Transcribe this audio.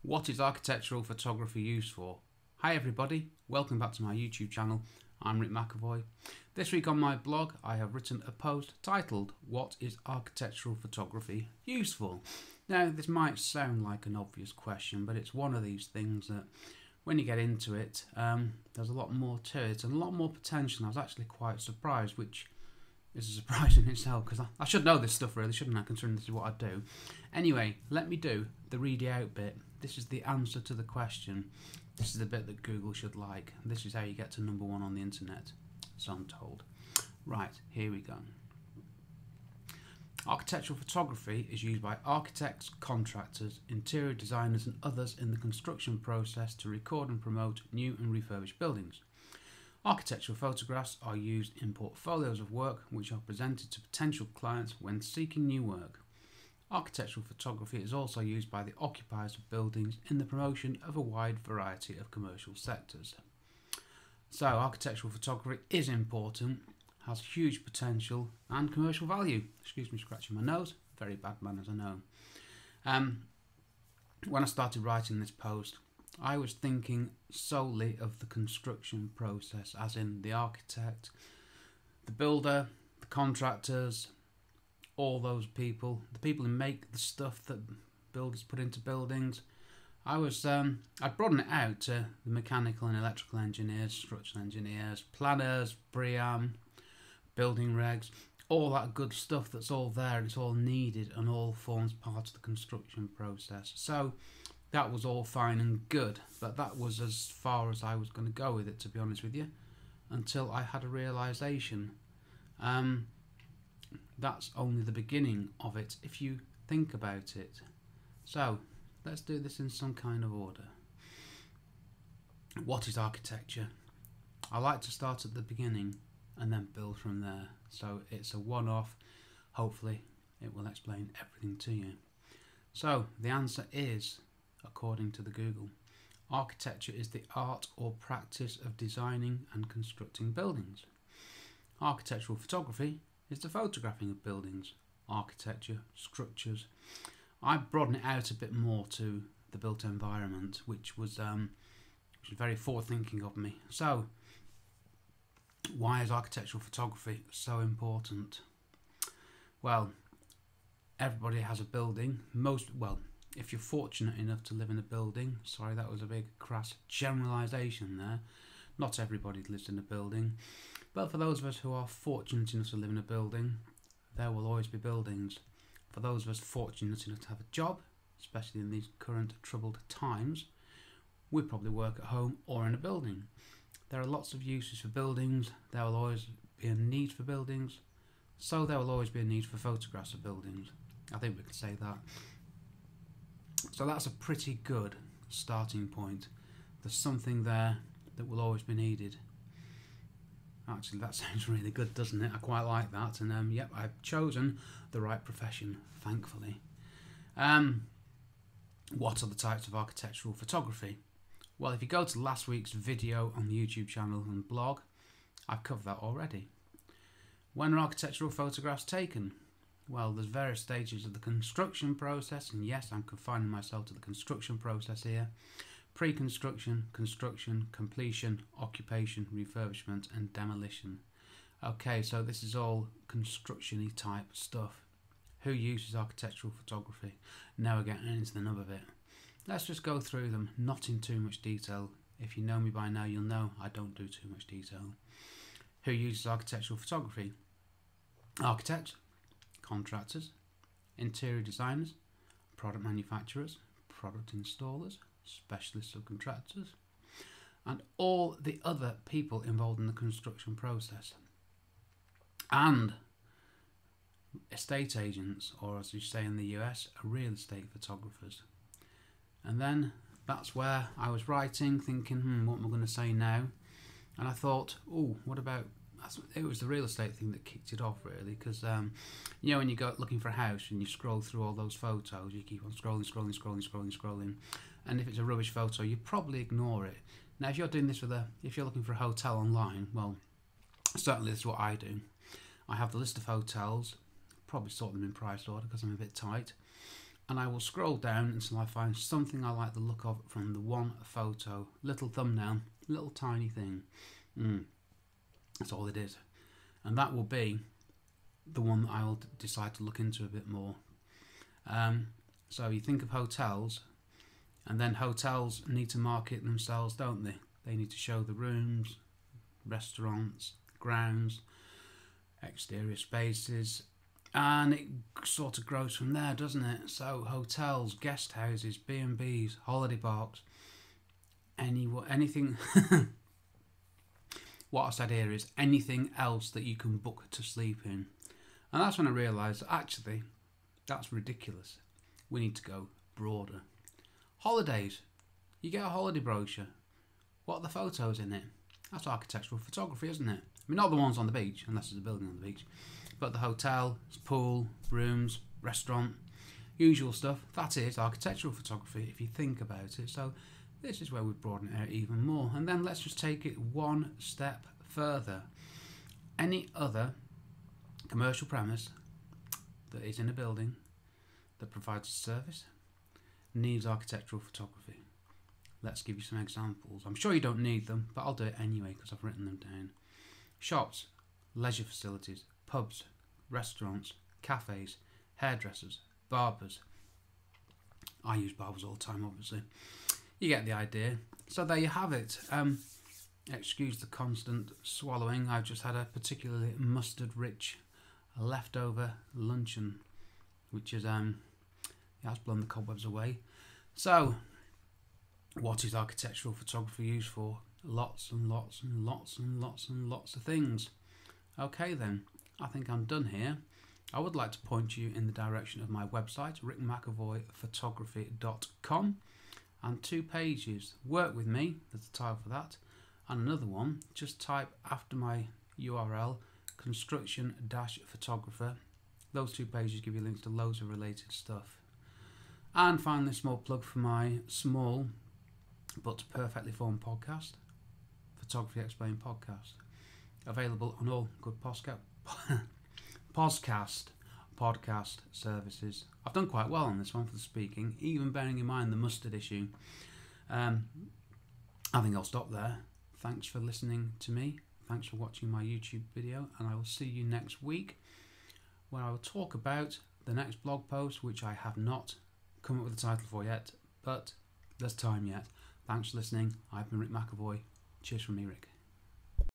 What is architectural photography used for? Hi everybody, welcome back to my YouTube channel. I'm Rick McAvoy. This week on my blog I have written a post titled What is architectural photography used for? Now this might sound like an obvious question, but it's one of these things that when you get into it there's a lot more to it and a lot more potential. I was actually quite surprised, which is a surprise in itself, because I should know this stuff really, shouldn't I, considering this is what I do. Anyway, let me do the read you out bit. This is the answer to the question. This is the bit that Google should like. This is how you get to #1 on the internet, so I'm told. Right, here we go. Architectural photography is used by architects, contractors, interior designers and others in the construction process to record and promote new and refurbished buildings. Architectural photographs are used in portfolios of work which are presented to potential clients when seeking new work. Architectural photography is also used by the occupiers of buildings in the promotion of a wide variety of commercial sectors. So architectural photography is important, has huge potential and commercial value. Excuse me scratching my nose, very bad manners I know. When I started writing this post, I was thinking solely of the construction process, as in the architect, the builder, the contractors, all those people, the people who make the stuff that builders put into buildings. I'd broaden it out to the mechanical and electrical engineers, structural engineers, planners, BREEAM, building regs, all that good stuff that's all there and it's all needed and all forms part of the construction process. So that was all fine and good, but that was as far as I was going to go with it, to be honest with you, until I had a realisation. That's only the beginning of it, if you think about it. So let's do this in some kind of order. What is architecture? I like to start at the beginning and then build from there. So it's a one-off. Hopefully it will explain everything to you. So the answer is, according to the Google, architecture is the art or practice of designing and constructing buildings. Architectural photography is the photographing of buildings, architecture, structures. I broaden it out a bit more to the built environment, which was very forward-thinking of me. So, why is architectural photography so important? Well, everybody has a building. If you're fortunate enough to live in a building, sorry, that was a big crass generalisation there. Not everybody lives in a building. But for those of us who are fortunate enough to live in a building, there will always be buildings. For those of us fortunate enough to have a job, especially in these current troubled times, we probably work at home or in a building. There are lots of uses for buildings. There will always be a need for buildings. So there will always be a need for photographs of buildings. I think we can say that. So that's a pretty good starting point. There's something there that will always be needed. Actually, that sounds really good, doesn't it? I quite like that. And yep, I've chosen the right profession, thankfully. What are the types of architectural photography? Well, if you go to last week's video on the YouTube channel and blog, I've covered that already. When are architectural photographs taken? Well, there's various stages of the construction process, and yes, I'm confining myself to the construction process here. Pre-construction, construction, completion, occupation, refurbishment and demolition. Okay, so this is all construction-y type stuff. Who uses architectural photography? Now we're getting into the nub of it. Let's just go through them, not in too much detail. If you know me by now, you'll know I don't do too much detail. Who uses architectural photography? Architects, contractors, interior designers, product manufacturers, product installers, specialist subcontractors, and all the other people involved in the construction process, and estate agents, or as you say in the US, real estate photographers. And then that's where I was writing, thinking, what am I going to say now? And I thought, what about, it was the real estate thing that kicked it off really, because you know, when you go looking for a house and you scroll through all those photos, you keep on scrolling, and if it's a rubbish photo, you probably ignore it. Now, if you're doing this if you're looking for a hotel online, well, certainly this is what I do. I have the list of hotels, probably sort them in price order because I'm a bit tight. and I will scroll down until I find something I like the look of from the one photo. Little thumbnail, little tiny thing. That's all it is. And that will be the one that I will decide to look into a bit more. So you think of hotels, and then hotels need to market themselves, don't they? They need to show the rooms, restaurants, grounds, exterior spaces, and it sort of grows from there, doesn't it? So hotels, guest houses, B&Bs, holiday parks, anything. What I said here is anything else that you can book to sleep in. And that's when I realised that actually that's ridiculous. We need to go broader. Holidays. You get a holiday brochure. What are the photos in it? That's architectural photography, isn't it? I mean, not the ones on the beach, unless there's a building on the beach. But the hotel, pool, rooms, restaurant, usual stuff. That is architectural photography if you think about it. So this is where we broaden it out even more. And then let's just take it one step further. Any other commercial premise that is in a building that provides a service needs architectural photography. Let's give you some examples. I'm sure you don't need them, but I'll do it anyway because I've written them down. Shops, leisure facilities, pubs, restaurants, cafes, hairdressers, barbers. I use barbers all the time, obviously. You get the idea. So there you have it. Excuse the constant swallowing. I've just had a particularly mustard-rich leftover luncheon, which is has blown the cobwebs away. So, what is architectural photography used for? Lots and lots and lots and lots and lots of things. Okay then, I think I'm done here. I would like to point you in the direction of my website, rickmcavoyphotography.com, and 2 pages. Work with me, there's a title for that, and another one. Just type after my URL, construction-photographer. Those 2 pages give you links to loads of related stuff. And finally, a small plug for my small but perfectly formed podcast, Photography Explained Podcast, available on all good podcast services. I've done quite well on this one for the speaking, even bearing in mind the mustard issue. I think I'll stop there. Thanks for listening to me. Thanks for watching my YouTube video, and I will see you next week, where I will talk about the next blog post, which I have not come up with a title for yet, but there's time yet. Thanks for listening. I've been Rick McAvoy. Cheers from me, Rick.